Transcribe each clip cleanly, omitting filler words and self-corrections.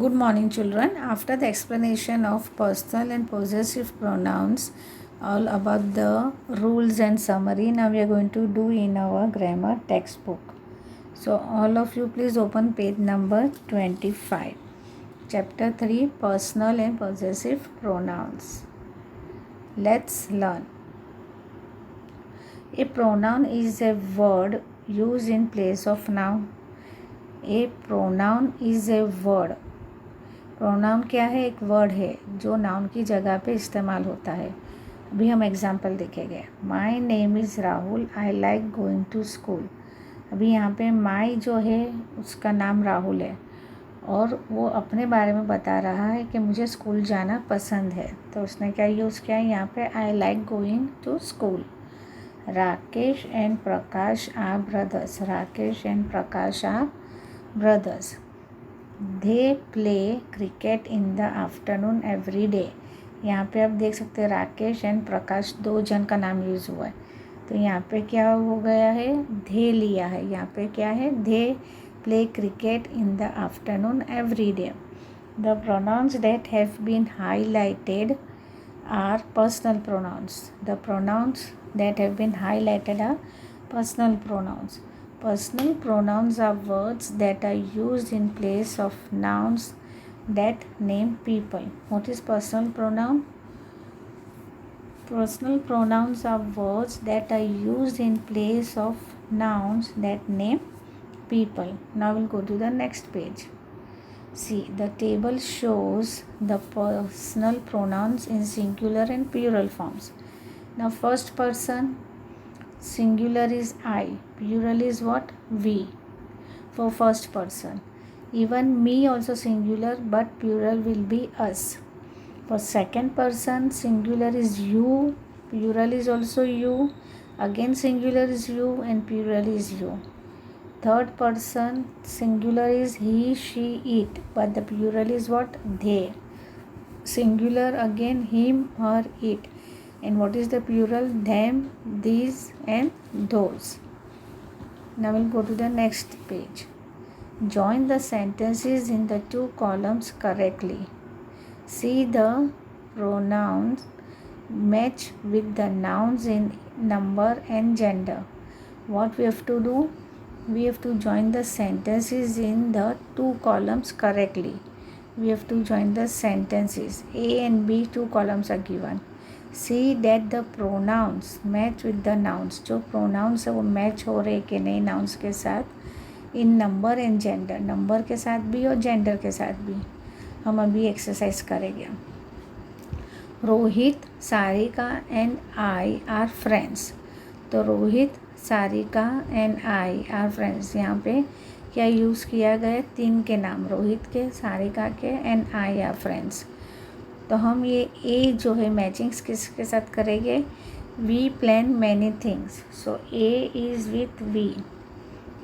Good morning, children. After the explanation of personal and possessive pronouns, all about the rules and summary, now we are going to do in our grammar textbook. So, all of you, please open page number 25. Chapter 3, Personal and Possessive Pronouns. Let's learn. A pronoun is a word used in place of noun. A pronoun is a word. Pronoun क्या है? एक word है जो noun की जगह पे इस्तेमाल होता है. अभी हम एग्जाम्पल देखेंगे. My name is Rahul, I like going to school. अभी यहाँ पे माई जो है उसका नाम राहुल है और वो अपने बारे में बता रहा है कि मुझे स्कूल जाना पसंद है. तो उसने क्या यूज़ किया है यहाँ पे? I like going to school. Rakesh and Prakash are brothers. Rakesh and Prakash are brothers. They play cricket in the afternoon every day. यहाँ पे आप देख सकते हैं राकेश एंड प्रकाश दो जन का नाम यूज़ हुआ है. तो यहाँ पे क्या हो गया है? दे लिया है. यहाँ पे क्या है? They play cricket in the afternoon every day. The pronouns that have been highlighted are personal pronouns. The pronouns that have been highlighted are personal pronouns. Personal pronouns are words that are used in place of nouns that name people. What is personal pronoun? Personal pronouns are words that are used in place of nouns that name people. Now we'll go to the next page. See, the table shows the personal pronouns in singular and plural forms. Now first person, singular is I, plural is what? We, for first person. Even me also singular, but plural will be us. For second person, singular is you, plural is also you. Again singular is you and plural is you. Third person, singular is he, she, it, but the plural is what? They. Singular again him, her, it. And what is the plural? Them, these and those. Now we'll go to the next page. Join the sentences in the two columns correctly. See the pronouns match with the nouns in number and gender. What we have to do? We have to join the sentences in the two columns correctly. We have to join the sentences. A and B, two columns are given. See that the pronouns match with the nouns. जो pronouns है वो match हो रहे कि नहीं nouns के साथ इन number and gender. Number के साथ भी और जेंडर के साथ भी. हम अभी एक्सरसाइज करेंगे. Rohit, Sarika and I are friends. तो Rohit, Sarika and I are friends. यहाँ पे क्या यूज़ किया गया? तीन के नाम, रोहित के, सारिका के एंड आई आर फ्रेंड्स. तो हम ये ए जो है मैचिंग्स किसके साथ करेंगे? We plan many things. So A is with we.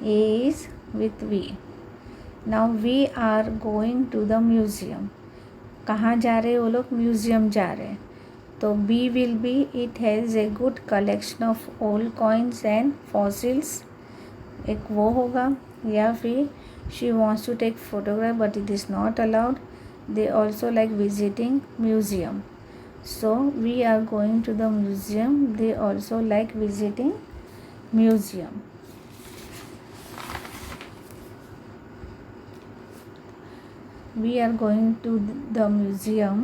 A is with we. Now we are going to the museum. कहाँ जा रहे हैं वो लोग? म्यूज़ियम जा रहे हैं. तो B will be it has a good collection of old coins and fossils. एक वो होगा. या फिर she wants to take photograph but it is not allowed. They also like visiting museum. So we are going to the museum. They also like visiting museum. We are going to the museum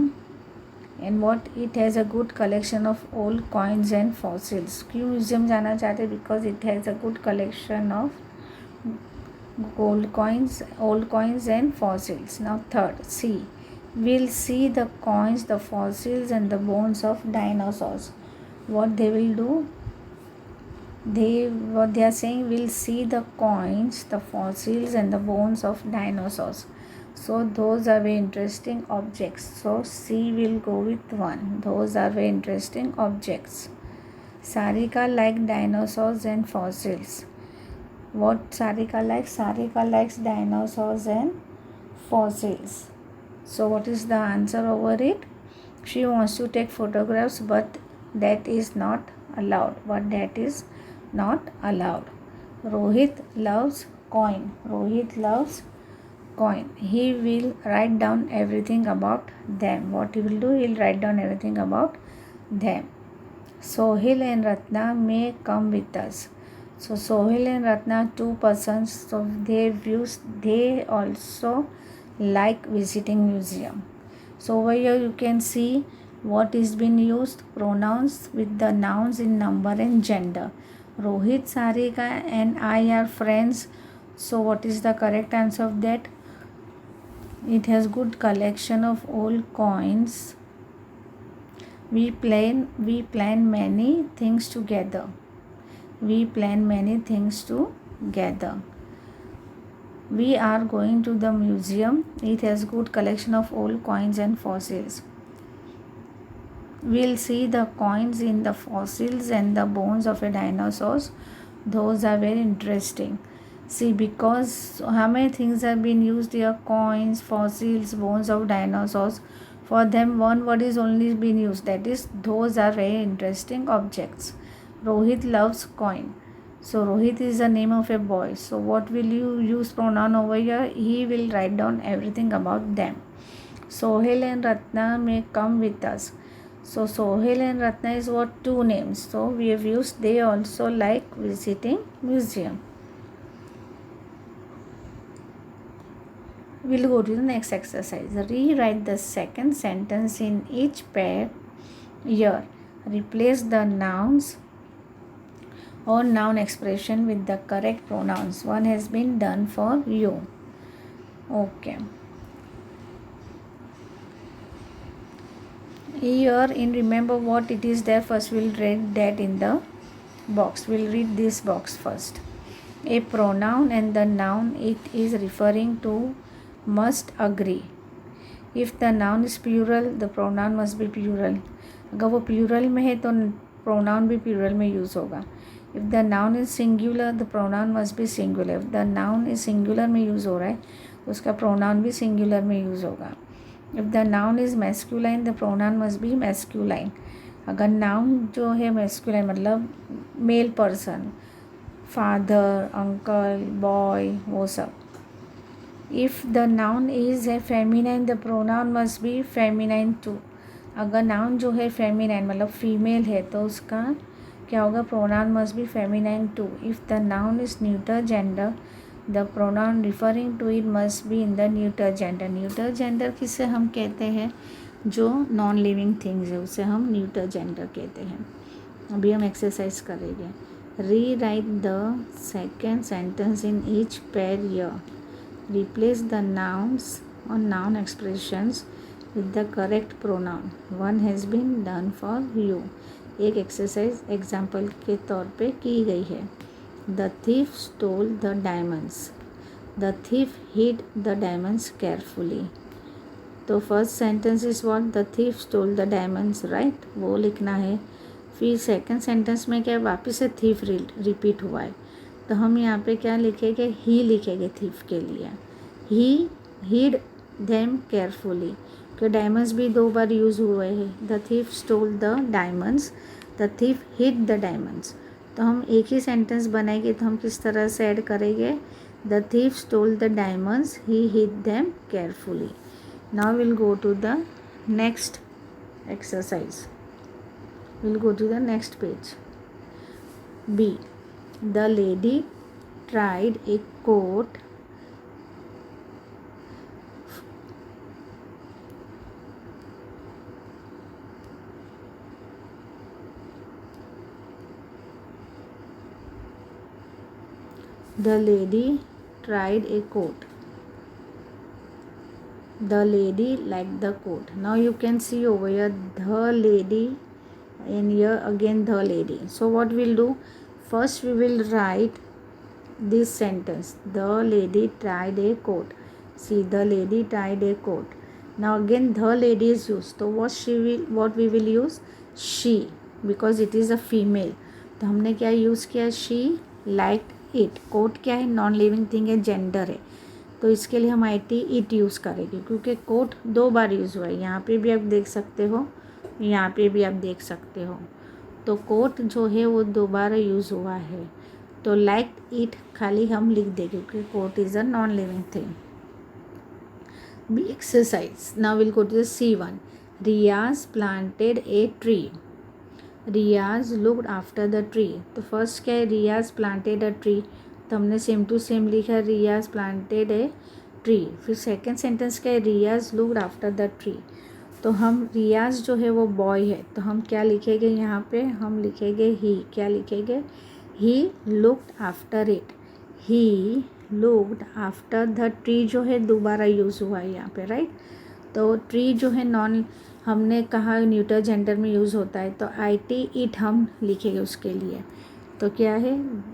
and what it has a good collection of old coins and fossils. क्यों museum जाना चाहते? Because it has a good collection of old coins and fossils. Now third, C. We'll see the coins, the fossils and the bones of dinosaurs. What they will do? What they are saying, we'll see the coins, the fossils and the bones of dinosaurs. So those are very interesting objects. So C will go with 1. Those are very interesting objects. Sarika like dinosaurs and fossils. What Sarika likes? Sarika likes dinosaurs and fossils. So what is the answer over it? She wants to take photographs but that is not allowed. But that is not allowed. Rohit loves coin. Rohit loves coin. He will write down everything about them. What he will do? He'll write down everything about them. Sohil and Ratna may come with us. So Sohil and Ratna, two persons. So they also like visiting museum. So over here you can see what is being used, pronouns with the nouns in number and gender. Rohit, Sarika and I are friends. So what is the correct answer of that? It has good collection of old coins. We plan many things together. We plan many things together. We are going to the museum. It has good collection of old coins and fossils. We'll see the coins in the fossils and the bones of a dinosaurs. Those are very interesting. See, because how many things have been used here? Coins, fossils, bones of dinosaurs. For them, one word is only been used. That is, those are very interesting objects. Rohit loves coin. So Rohit is the name of a boy. So what will you use pronoun over here? He will write down everything about them. Sohil and Ratna may come with us. So Sohil and Ratna is what? Two names. So we have used they also like visiting museum. We'll go to the next exercise. Rewrite the second sentence in each pair here. Replace the nouns or noun expression with the correct pronouns. One has been done for you. Okay. Here in remember what it is there, first we'll read that in the box. We'll read this box first. A pronoun and the noun it is referring to must agree. If the noun is plural, the pronoun must be plural. अगर वो plural में है तो pronoun भी plural में use होगा. If the noun is singular, the pronoun must be singular. If the noun is singular में use हो रहा है, उसका pronoun भी singular में use होगा. If the noun is masculine, the pronoun must be masculine. अगर noun जो है masculine मतलब male person, father, uncle, boy, वो सब. If the noun is a feminine, the pronoun must be feminine too. अगर noun जो है feminine मतलब female है तो उसका क्या होगा? pronoun must be feminine too. If the noun is neuter gender, the pronoun referring to it must be in the neuter gender. neuter gender किसे हम कहते हैं? जो नॉन लिविंग थिंग्स है उसे हम न्यूटर जेंडर कहते हैं. अभी हम एक्सरसाइज करेंगे. Rewrite the second sentence in each pair year. Replace the nouns or noun expressions with the correct pronoun. One has been done for you. एक एक्सरसाइज एग्जाम्पल के तौर पे की गई है. The thief stole the diamonds. The thief hid the diamonds carefully. तो first sentence is what? The thief stole the diamonds, right? वो लिखना है. फिर सेकंड सेंटेंस में क्या वापस से thief रिपीट हुआ है तो हम यहाँ पे क्या लिखेंगे? ही लिखेंगे thief के लिए. ही hid them carefully. कि डायमंड्स भी दो बार यूज़ हुए हैं. The thief stole the diamonds. The thief hid the diamonds. तो हम एक ही सेंटेंस बनाएंगे तो हम किस तरह से ऐड करेंगे? The thief stole the diamonds. He hid them carefully. Now we'll go to the next exercise. We'll go to the next page. B. The lady tried a coat The lady tried a coat. The lady liked the coat. Now you can see over here the lady and here again the lady. So what we'll do? First we will write this sentence. The lady tried a coat. See, the lady tried a coat. Now again the lady is used. So what we will use? She, because it is a female. तो हमने क्या use किया? She liked it. Coat क्या है? Non living thing है, gender है, तो इसके लिए हम IT इट यूज़ करेंगे क्योंकि कोट दो बार यूज़ हुआ है. यहाँ पे भी आप देख सकते हो, यहाँ पे भी आप देख सकते हो. तो कोट जो है वो दोबारा यूज़ हुआ है. तो लाइक इट खाली हम लिख देंगे क्योंकि coat is a non living thing. be exercise. Now we'll go to the C1. Riyaz planted a tree. Riyaz looked after the tree. तो फर्स्ट क्या है, रियाज प्लांटेड अ ट्री, तो हमने सेम टू सेम लिखा रियाज प्लांटेड ए ट्री. फिर second sentence क्या है, रियाज looked after the tree. तो हम रियाज जो है वो बॉय है, तो हम क्या लिखेंगे यहाँ पे, हम लिखेंगे ही. क्या लिखेंगे, ही looked after it. He looked after the tree जो है दोबारा यूज़ हुआ है यहाँ पे, राइट. तो ट्री जो है नॉन, हमने कहा न्यूटर जेंडर में यूज़ होता है, तो IT इट हम लिखेंगे उसके लिए. तो क्या है,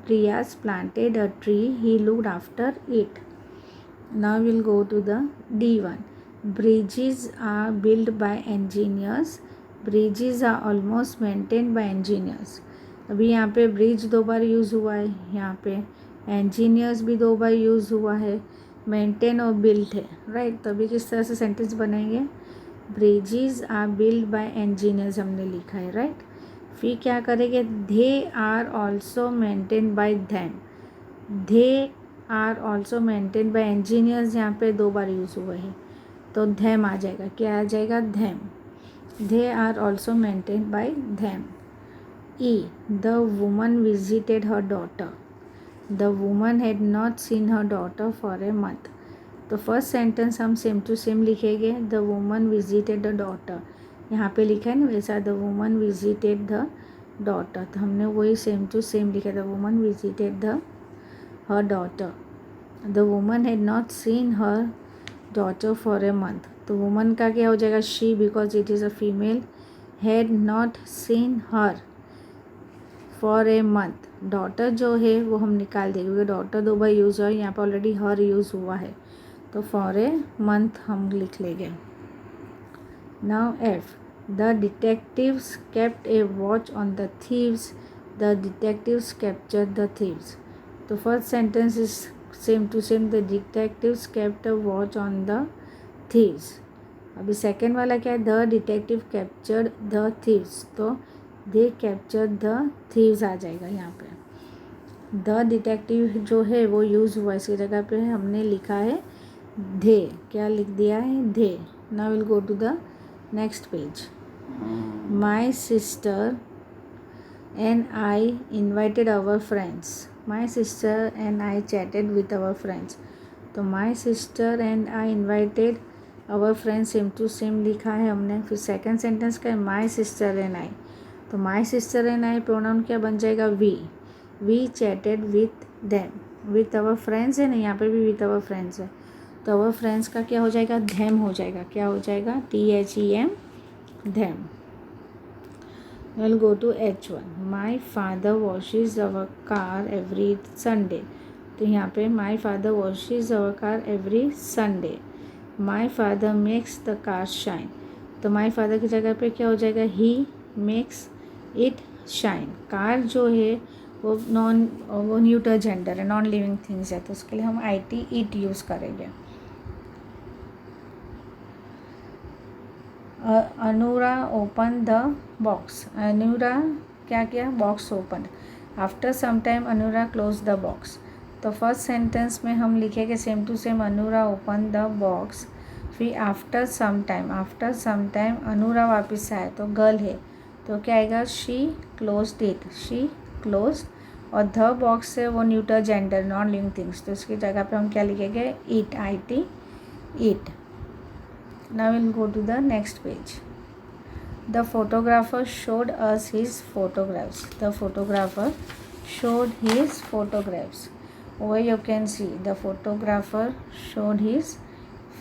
Riyaz planted a tree, he looked after it. Now will go to the D1. Bridges are build by engineers. Bridges are almost maintained by engineers. अभी यहाँ पे ब्रिज 2 बार यूज़ हुआ है, यहाँ पे इंजीनियर्स भी 2 बार यूज़ हुआ है, मेंटेन और बिल्ड है, राइट. तो अभी किस तरह से सेंटेंस बनेंगे, bridges are build by engineers हमने लिखा है, राइट. फिर क्या करेंगे, they are also maintain by them. They are also maintain by engineers यहाँ पे 2 बार यूज़ हुआ है, तो धैम आ जाएगा. क्या आ जाएगा, them. They are also maintain by them. E. The woman visited her daughter. The woman had not seen her daughter for a month. तो फर्स्ट सेंटेंस हम सेम टू सेम लिखेंगे, the woman visited the daughter. यहाँ पे लिखा है ना वैसा, the woman visited the daughter, तो हमने वही सेम टू सेम लिखा, the woman visited the her daughter. The woman had not seen her daughter for a month. तो वुमन का क्या हो जाएगा, she, because it is a female. Had not seen her for a month. Daughter जो है वो हम निकाल देंगे, क्योंकि डॉटर 2 बार यूज़ हुआ है, यहाँ पर ऑलरेडी हर यूज़ हुआ है, तो फॉर ए मंथ हम लिख लेंगे. Now F. The detectives kept a watch on the thieves. The detectives capture the thieves. तो first sentence is same to same, the detectives kept a watch on the thieves. अभी second वाला क्या है, the detective captured the thieves, तो they capture the thieves आ जाएगा यहाँ पे. द डिटेक्टिव जो है वो यूज़ हुआ, इसकी जगह पे हमने लिखा है धे. क्या लिख दिया है, they. Now will go to the next page. My sister and I invited our friends. My sister and I chatted with our friends. तो my sister and I invited our friends same to same लिखा है हमने. फिर second sentence का है माई sister and I. तो my sister and I pronoun क्या बन जाएगा, we. We chatted with them. With our friends है ना, यहाँ पे भी विथ आवर फ्रेंड्स है, तो आवर फ्रेंड्स का क्या हो जाएगा, धैम हो जाएगा. क्या हो जाएगा, THEM, them. Will go to H1. My father washes our car every Sunday. तो यहाँ पे my father washes our car every Sunday. My father makes the car shine. तो माई फादर की जगह पे क्या हो जाएगा, he makes it shine. Car जो है वो न्यूटर जेंडर है, नॉन लिविंग थिंग्स है, तो उसके लिए हम IT इट यूज़ करेंगे. Anura open the box. Anura क्या किया, box open. After some time Anura close the box. तो फर्स्ट सेंटेंस में हम लिखेंगे same to same, Anura open the box. फिर आफ्टर सम टाइम अनुरा वापस आए, तो गर्ल है, तो क्या आएगा, she closed it. She close, और द बॉक्स है वो neuter gender, non living things, तो इसकी जगह पे हम क्या लिखेंगे, it. IT it. Now we'll go to the next page. The photographer showed us his photographs. The photographer showed his photographs. Over you can see the photographer showed his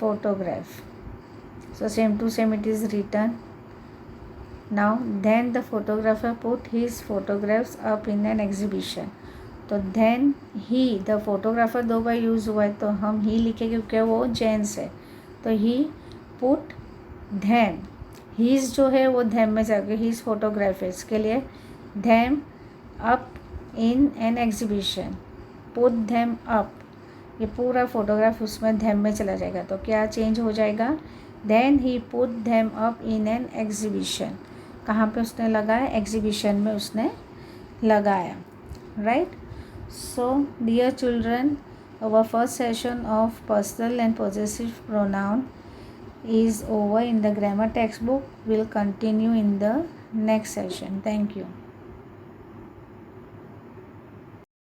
photograph. So same to same it is written. Now then the photographer put his photographs up in an exhibition. तो then he, the photographer 2 bar use हुआ है, तो हम ही लिखेंगे क्योंकि वो gents है, तो ही पुट धैम. हीज़ जो है वो धैम में जाएगा, हीज़ फोटोग्राफ है, इसके लिए them up in an exhibition. Put them up, ये पूरा फोटोग्राफ उसमें धैम में चला जाएगा, तो क्या चेंज हो जाएगा, then he put them up in an exhibition. कहाँ पे उसने लगाया, एग्जीबिशन में उसने लगाया, right. So dear children, our first session of personal and possessive pronoun is over in the grammar textbook. Will continue in the next session. Thank you.